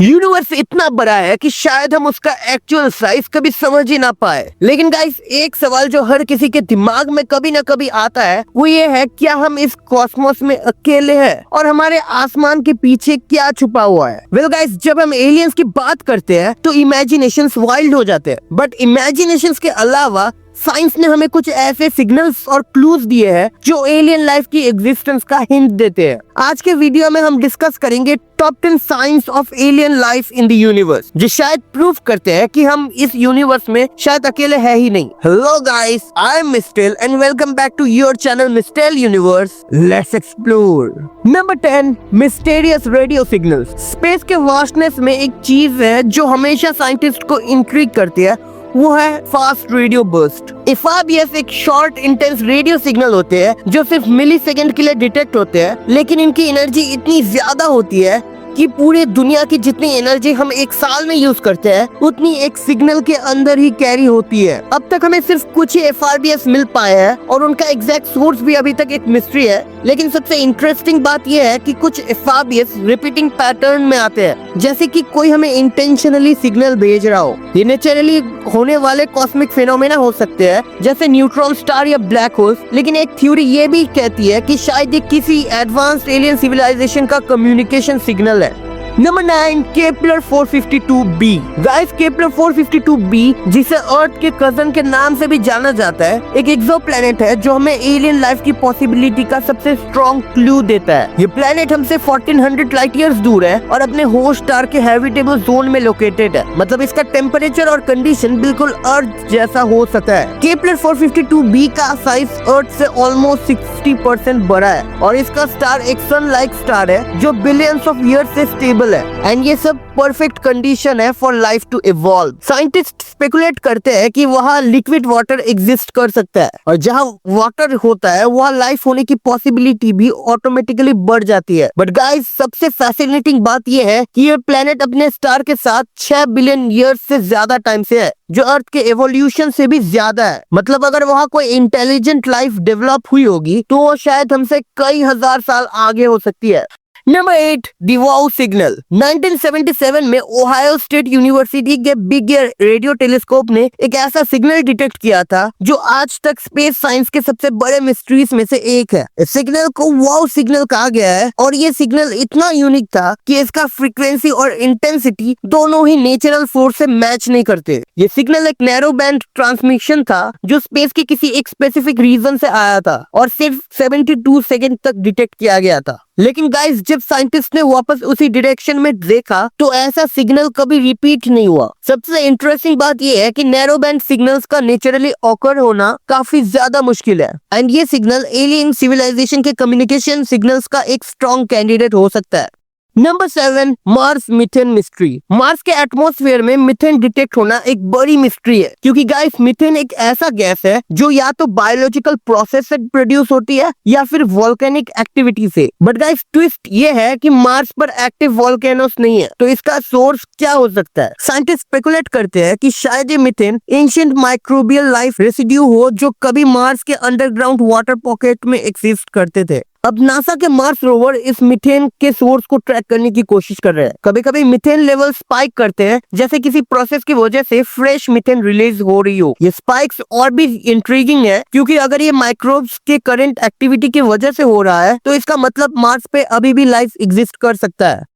Universe इतना बड़ा है कि शायद हम उसका एक्चुअल साइज कभी समझ ही ना पाए। लेकिन गाइस, एक सवाल जो हर किसी के दिमाग में कभी ना कभी आता है वो ये है, क्या हम इस कॉस्मोस में अकेले हैं और हमारे आसमान के पीछे क्या छुपा हुआ है? वेल गाइस, जब हम एलियंस की बात करते हैं तो इमेजिनेशंस वाइल्ड हो जाते हैं, बट इमेजिनेशंस के अलावा साइंस ने हमें कुछ ऐसे सिग्नल्स और क्लूज दिए हैं जो एलियन लाइफ की एग्जिस्टेंस का हिंट देते हैं। आज के वीडियो में हम डिस्कस करेंगे top 10 science of alien life in the universe, जो शायद प्रूव करते हैं कि हम इस यूनिवर्स में शायद अकेले है ही नहीं। Hello guys, I am Mistel and welcome back to your channel Mistel universe. Let's explore. Number 10, mysterious radio signals. Space के वास्टनेस में एक चीज है जो हमेशा साइंटिस्ट को इंट्रिग करती है, वो है फास्ट रेडियो बर्स्ट। एफआरबीएस एक शॉर्ट इंटेंस रेडियो सिग्नल होते हैं जो सिर्फ मिली सेकेंड के लिए डिटेक्ट होते हैं, लेकिन इनकी एनर्जी इतनी ज्यादा होती है कि पूरे दुनिया की जितनी एनर्जी हम एक साल में यूज करते हैं उतनी एक सिग्नल के अंदर ही कैरी होती है। अब तक हमें सिर्फ कुछ ही एफआरबीएस मिल पाए हैं और उनका एग्जैक्ट सोर्स भी अभी तक एक मिस्ट्री है। लेकिन सबसे इंटरेस्टिंग बात यह है कि कुछ एफआरबीएस रिपीटिंग पैटर्न में आते हैं, जैसे कि कोई हमें इंटेंशनली सिग्नल भेज रहा हो। ये नेचुरली होने वाले कॉस्मिक फिनोमेना हो सकते हैं, जैसे न्यूट्रॉन स्टार या ब्लैक होल्स। लेकिन एक थ्योरी ये भी कहती है कि शायद ये किसी एडवांस्ड एलियन सिविलाइजेशन का कम्युनिकेशन सिग्नल है। Number 9, Kepler 452b। Guys, Kepler 452b, जिसे अर्थ के कजन के नाम से भी जाना जाता है, एक एक्सोप्लैनेट है जो हमें एलियन लाइफ की पॉसिबिलिटी का सबसे स्ट्रॉन्ग क्लू देता है। ये प्लैनेट हमसे 1400 लाइट ईयर्स दूर है और अपने होस्ट स्टार के हैबिटेबल जोन में लोकेटेड है। मतलब इसका टेम्परेचर और कंडीशन बिल्कुल अर्थ जैसा हो सकता है। केपलर 452b का साइज अर्थ से ऑलमोस्ट 60% बड़ा है और इसका स्टार एक सन लाइक स्टार है जो बिलियंस ऑफ ईयर्स से स्टेबल है, एंड ये सब परफेक्ट कंडीशन है for life to evolve. Scientist speculate करते हैं कि वहाँ लिक्विड वाटर एग्जिस्ट कर सकता है और जहाँ वाटर होता है वहाँ लाइफ होने की पॉसिबिलिटी भी ऑटोमेटिकली बढ़ जाती है। बट गाइस, सबसे फैसिनेटिंग बात ये है कि ये प्लेनेट अपने स्टार के साथ 6 बिलियन ईयर्स से ज्यादा टाइम से है, जो अर्थ के एवोल्यूशन से भी ज्यादा है। मतलब अगर वहाँ कोई इंटेलिजेंट लाइफ डेवलप हुई होगी तो वो शायद हमसे कई हजार साल आगे हो सकती है। Number 8, the wow signal. 1977 में ओहायो स्टेट यूनिवर्सिटी के बिग ईयर रेडियो टेलीस्कोप ने एक ऐसा सिग्नल डिटेक्ट किया था जो आज तक स्पेस साइंस के सबसे बड़े मिस्ट्रीज में से एक है। इस सिग्नल को वाउ सिग्नल कहा गया है और ये सिग्नल इतना यूनिक था कि इसका फ्रीक्वेंसी और इंटेंसिटी दोनों ही नेचुरल फोर्स से मैच नहीं करते। ये सिग्नल एक नैरो बैंड ट्रांसमिशन था जो स्पेस के किसी एक स्पेसिफिक रीजन से आया था और सिर्फ 72 सेकेंड तक डिटेक्ट किया गया था। लेकिन गाइस, जब साइंटिस्ट ने वापस उसी डायरेक्शन में देखा तो ऐसा सिग्नल कभी रिपीट नहीं हुआ। सबसे इंटरेस्टिंग बात यह है कि नैरो बैंड सिग्नल्स का नेचुरली ऑकर होना काफी ज्यादा मुश्किल है, एंड ये सिग्नल एलियन सिविलाइजेशन के कम्युनिकेशन सिग्नल्स का एक स्ट्रॉन्ग कैंडिडेट हो सकता है। Number 7, Mars methane mystery. Mars के एटमॉस्फेयर में मीथेन डिटेक्ट होना एक बड़ी मिस्ट्री है, क्योंकि गाइस, मीथेन एक ऐसा गैस है जो या तो बायोलॉजिकल प्रोसेस से प्रोड्यूस होती है या फिर वोल्केनिक एक्टिविटी से। बट गाइस, ट्विस्ट ये है कि मार्स पर एक्टिव वोल्केनोस नहीं है, तो इसका सोर्स क्या हो सकता है? साइंटिस्ट स्पेकुलेट करते हैं कि शायद ये methane ancient microbial life residue हो जो कभी मार्स के अंडरग्राउंड वाटर पॉकेट में एग्जिस्ट करते थे। अब नासा के मार्स रोवर इस मीथेन के सोर्स को ट्रैक करने की कोशिश कर रहे हैं। कभी कभी मीथेन लेवल स्पाइक करते हैं, जैसे किसी प्रोसेस की वजह से फ्रेश मीथेन रिलीज हो रही हो। ये स्पाइक्स और भी इंट्रीगिंग है, क्योंकि अगर ये माइक्रोब्स के करंट एक्टिविटी की वजह से हो रहा है तो इसका मतलब मार्स पे अभी भी लाइफ एग्जिस्ट कर सकता है।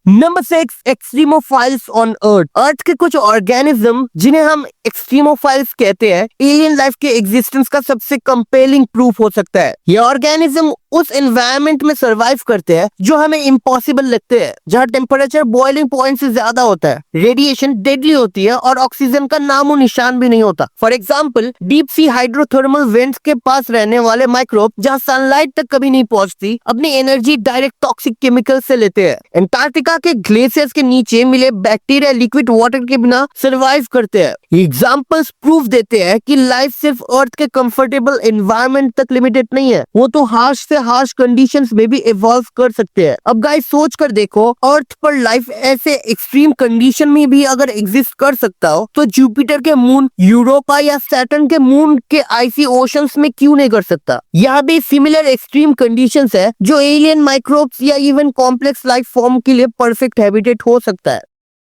Number 6, extremophiles on earth. Earth के कुछ ऑर्गेनिज्म, जिन्हें हम एक्सट्रीमोफाइल्स कहते हैं, एलियन लाइफ के एग्जिस्टेंस का सबसे कंपेलिंग प्रूफ हो सकता है। ये ऑर्गेनिज्म उस एनवायरनमेंट में सरवाइव करते हैं जो हमें इम्पॉसिबल लगते हैं, जहाँ टेम्परेचर बॉइलिंग पॉइंट से ज्यादा होता है, रेडिएशन डेडली होती है और ऑक्सीजन का नामो निशान भी नहीं होता। For example, deep sea hydrothermal vents के पास रहने वाले माइक्रोब, जहाँ सनलाइट तक कभी नहीं पहुंचती, अपनी एनर्जी डायरेक्ट टॉक्सिक केमिकल से लेते हैं। एंटार्क्टिका के ग्लेशियर्स के नीचे मिले बैक्टीरिया लिक्विड वाटर के बिना सरवाइव करते हैं। एग्जांपल्स प्रूफ देते हैं कि लाइफ सिर्फ अर्थ के कंफर्टेबल एनवायरनमेंट तक लिमिटेड नहीं है, वो तो हार्श से हार्श कंडीशंस में भी इवॉल्व कर सकते हैं। अब गाइस, सोच कर देखो, अर्थ पर लाइफ ऐसे एक्सट्रीम कंडीशन में भी अगर एग्जिस्ट कर सकता हो तो जुपिटर के मून, यूरोपा या सैटर्न के मून के आइसी ओशंस में क्यों नहीं कर सकता? यहाँ भी सिमिलर एक्सट्रीम कंडीशंस है जो एलियन माइक्रोब्स या इवन कॉम्प्लेक्स लाइफ फॉर्म के लिए परफेक्ट हैबिटेट हो सकता है।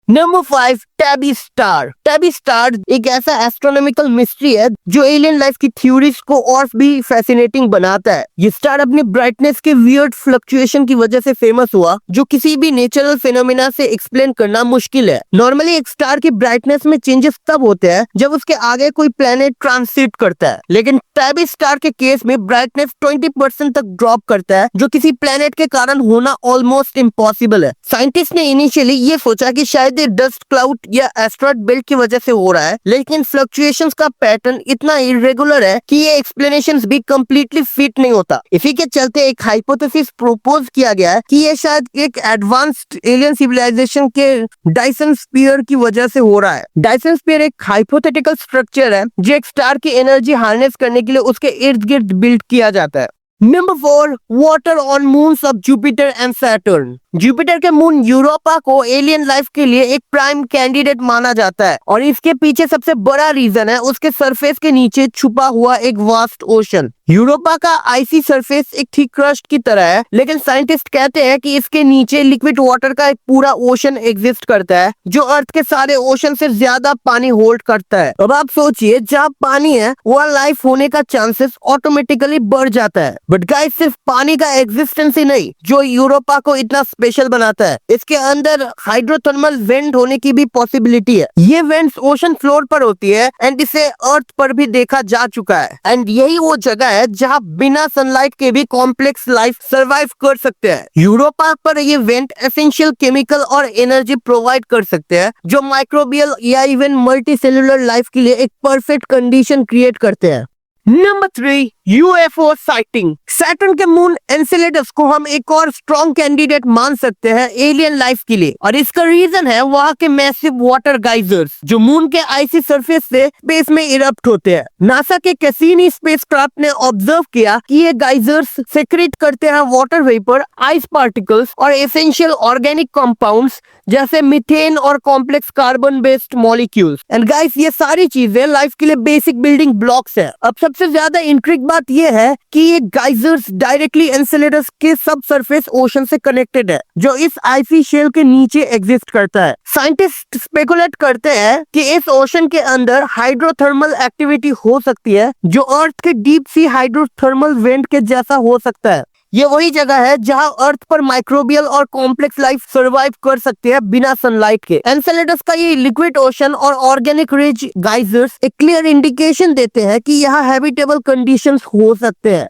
Number 5, tabby star. Tabby star एक ऐसा एस्ट्रोनॉमिकल मिस्ट्री है जो एलियन लाइफ की थ्योरीज को और भी फैसिनेटिंग बनाता है। ये स्टार अपनी ब्राइटनेस के वियर्ड फ्लक्चुएशन की वजह से फेमस हुआ, जो किसी भी नेचुरल फिनोमिना से एक्सप्लेन करना मुश्किल है। नॉर्मली एक स्टार की ब्राइटनेस में चेंजेस तब होते हैं जब उसके आगे कोई प्लेनेट ट्रांसिट करता है, लेकिन टैबी स्टार के केस में ब्राइटनेस 20% तक ड्रॉप करता है, जो किसी प्लेनेट के कारण होना ऑलमोस्ट इम्पॉसिबल है। साइंटिस्ट ने इनिशियली ये सोचा कि शायद डस्ट क्लाउड या एस्ट्रॉइड बेल्ट की वजह से हो रहा है, लेकिन फ्लक्चुएशंस का पैटर्न इतना इरेगुलर है कि ये एक्सप्लेनेशंस भी कंप्लीटली फिट नहीं होता। इसी के चलते एक हाइपोथेसिस प्रपोज किया गया है कि ये शायद एक एडवांस्ड एलियन सिविलाइजेशन के डायसन स्फीयर की वजह से हो रहा है। डायसन स्फीयर एक हाइपोथेटिकल स्ट्रक्चर है जो एक स्टार की एनर्जी हार्नेस करने के लिए उसके इर्द गिर्द बिल्ड किया जाता है। Number 4, water on moons of Jupiter and Saturn. Jupiter के मून यूरोपा को एलियन लाइफ के लिए एक प्राइम कैंडिडेट माना जाता है, और इसके पीछे सबसे बड़ा रीजन है उसके सरफेस के नीचे छुपा हुआ एक वास्ट ओशन। यूरोपा का आइसी सरफेस एक थिक क्रस्ट की तरह है, लेकिन साइंटिस्ट कहते हैं कि इसके नीचे लिक्विड वाटर का एक पूरा ओशन एग्जिस्ट करता है, जो अर्थ के सारे ओशन से ज्यादा पानी होल्ड करता है। अब आप सोचिए, जहाँ पानी है वहाँ लाइफ होने का चांसेस ऑटोमेटिकली बढ़ जाता है। बट गाइस, सिर्फ पानी का एग्जिस्टेंस ही नहीं जो यूरोपा को इतना स्पेशल बनाता है, इसके अंदर हाइड्रोथर्मल वेंट होने की भी पॉसिबिलिटी है। ये वेंट्स ओशन फ्लोर पर होती है एंड इसे अर्थ पर भी देखा जा चुका है, एंड यही वो जगह है जहां बिना सनलाइट के भी कॉम्प्लेक्स लाइफ सरवाइव कर सकते हैं। यूरोपा पर ये वेंट एसेंशियल केमिकल और एनर्जी प्रोवाइड कर सकते हैं, जो माइक्रोबियल या इवन मल्टी सेलुलर लाइफ के लिए एक परफेक्ट कंडीशन क्रिएट करते हैं। Number 3, UFO sighting. सैटर्न के मून एनसेलेडस को हम एक और स्ट्रॉन्ग कैंडिडेट मान सकते हैं एलियन लाइफ के लिए, और इसका रीजन है वहाँ के मैसिव वाटर गाइजर्स जो मून के आइसी सरफेस से स्पेस में इरप्ट होते हैं। नासा के कैसीनी स्पेसक्राफ्ट ने ऑब्जर्व किया कि ये गाइजर्स सेक्रेट करते हैं वाटर वेपर, आइस पार्टिकल्स और एसेंशियल ऑर्गेनिक कंपाउंड्स जैसे मीथेन और complex carbon based molecules. And guys, ये सारी चीजें लाइफ के लिए बेसिक बिल्डिंग ब्लॉक्स है। अब सबसे ज्यादा इंट्रिग बात यह है कि ये गाइजर्स डायरेक्टली एनसेलेडस के सब सरफेस ओशन से कनेक्टेड है, जो इस आइसी शेल के नीचे एग्जिस्ट करता है। साइंटिस्ट स्पेकुलेट करते हैं कि इस ओशन के अंदर हाइड्रोथर्मल एक्टिविटी हो सकती है, जो अर्थ के डीप सी हाइड्रोथर्मल वेंट के जैसा हो सकता है। ये वही जगह है जहां अर्थ पर माइक्रोबियल और कॉम्प्लेक्स लाइफ सरवाइव कर सकती है बिना सनलाइट के। एनसेलेडस का ये लिक्विड ओशन और ऑर्गेनिक रिच गाइजर्स एक क्लियर इंडिकेशन देते हैं कि यहाँ हैबिटेबल कंडीशंस हो सकते हैं।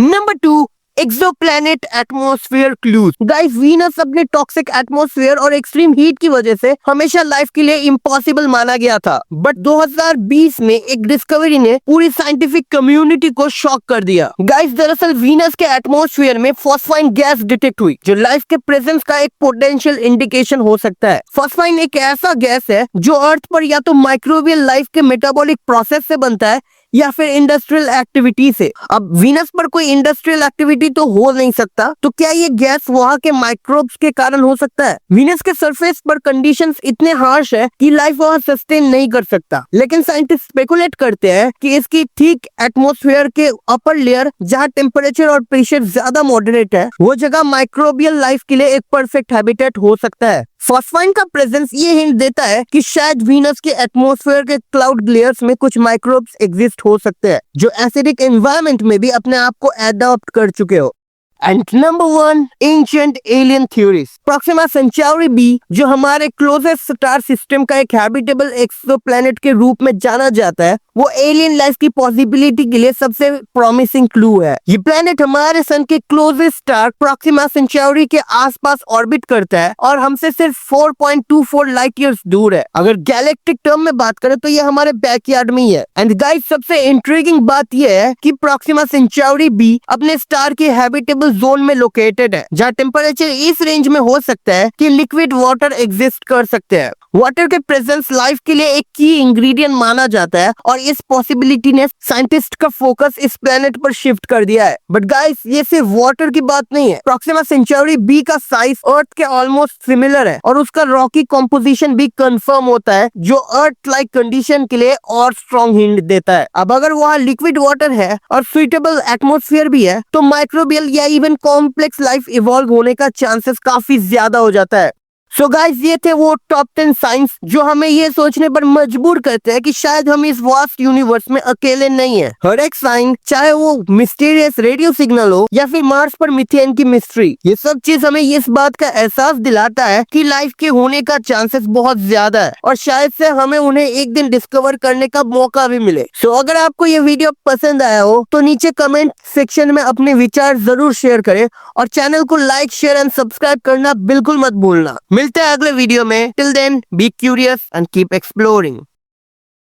Number 2, exoplanet atmosphere clues. Guys, Venus अपने टॉक्सिक एटमॉस्फेयर और एक्सट्रीम हीट की वजह से हमेशा लाइफ के लिए इम्पॉसिबल माना गया था, बट 2020 में एक डिस्कवरी ने पूरी साइंटिफिक कम्युनिटी को शॉक कर दिया। गाइस, दरअसल वीनस के एटमॉस्फेयर में फॉस्फाइन गैस डिटेक्ट हुई, जो लाइफ के प्रेजेंस का एक पोटेंशियल इंडिकेशन हो सकता है। फॉस्फाइन एक ऐसा गैस है जो अर्थ पर या तो माइक्रोबियल लाइफ के मेटाबॉलिक प्रोसेस से बनता है या फिर इंडस्ट्रियल एक्टिविटी से। अब वीनस पर कोई इंडस्ट्रियल एक्टिविटी तो हो नहीं सकता, तो क्या ये गैस वहाँ के माइक्रोब्स के कारण हो सकता है? वीनस के सरफेस पर कंडीशंस इतने हार्श है कि लाइफ वहाँ सस्टेन नहीं कर सकता, लेकिन साइंटिस्ट स्पेकुलेट करते हैं कि इसकी ठीक एटमॉस्फेयर के अपर लेयर, जहाँ टेम्परेचर और प्रेशर ज्यादा मॉडरेट है, वो जगह माइक्रोबियल लाइफ के लिए एक परफेक्ट हैबिटेट हो सकता है। फॉस्फाइन का प्रेजेंस ये हिंट देता है कि शायद वीनस के एटमॉस्फेयर के क्लाउड लेयर्स में कुछ माइक्रोब्स एग्जिस्ट हो सकते हैं, जो एसिडिक एनवायरनमेंट में भी अपने आप को एडॉप्ट कर चुके हो। And number 1, ancient alien theories. Proxima Centauri b, जो हमारे क्लोजेस्ट स्टार सिस्टम का एक हैबिटेबल एक्सोप्लैनेट के रूप में जाना जाता है, वो एलियन लाइफ की पॉसिबिलिटी के लिए सबसे प्रॉमिसिंग क्लू है। ये प्लेनेट हमारे सन के क्लोजेस्ट स्टार प्रॉक्सिमा सेंचाउरी के आसपास ऑर्बिट करता है और हमसे सिर्फ 4.24 लाइट ईयर्स दूर है। अगर गैलेक्टिक टर्म में बात करें तो ये हमारे बैकयार्ड में ही है। एंड गाइस, सबसे इंट्रिगिंग बात ये है कि प्रॉक्सिमा सेंचाउरी बी अपने स्टार के हैबिटेबल जोन में लोकेटेड है, जहाँ टेम्परेचर इस रेंज में हो सकता है कि लिक्विड वाटर एग्जिस्ट कर सकते हैं। वाटर के प्रेजेंस लाइफ के लिए एक की इंग्रेडिएंट माना जाता है, और इस पॉसिबिलिटी ने साइंटिस्ट का फोकस इस प्लेनेट पर शिफ्ट कर दिया है। बट गाइस, ये सिर्फ वाटर की बात नहीं है। प्रॉक्सिमा सेंचाउरी बी का साइज अर्थ के ऑलमोस्ट सिमिलर है, और उसका रॉकी कॉम्पोजिशन भी कंफर्म होता है, जो अर्थ लाइक कंडीशन के लिए और स्ट्रॉन्ग हिंट देता है। अब अगर वहाँ लिक्विड वाटर है और सुइटेबल एटमॉस्फेयर भी है, तो माइक्रोबियल या इवन कॉम्प्लेक्स लाइफ इवॉल्व होने का चांसेस काफी ज्यादा हो जाता है। सो गाइस, ये थे वो टॉप 10 साइंस जो हमें ये सोचने पर मजबूर करते हैं कि शायद हम इस वास्ट यूनिवर्स में अकेले नहीं है। हर एक साइन, चाहे वो मिस्टीरियस रेडियो सिग्नल हो या फिर मार्स पर मीथेन की मिस्ट्री, ये सब चीज हमें इस बात का एहसास दिलाता है कि लाइफ के होने का चांसेस बहुत ज्यादा है और शायद से हमें उन्हें एक दिन डिस्कवर करने का मौका भी मिले। सो अगर आपको ये वीडियो पसंद आया हो तो नीचे कमेंट सेक्शन में अपने विचार जरूर शेयर करें और चैनल को लाइक, शेयर एंड सब्सक्राइब करना बिल्कुल मत भूलना। मिलते हैं अगले वीडियो में। Till then, be curious and keep exploring.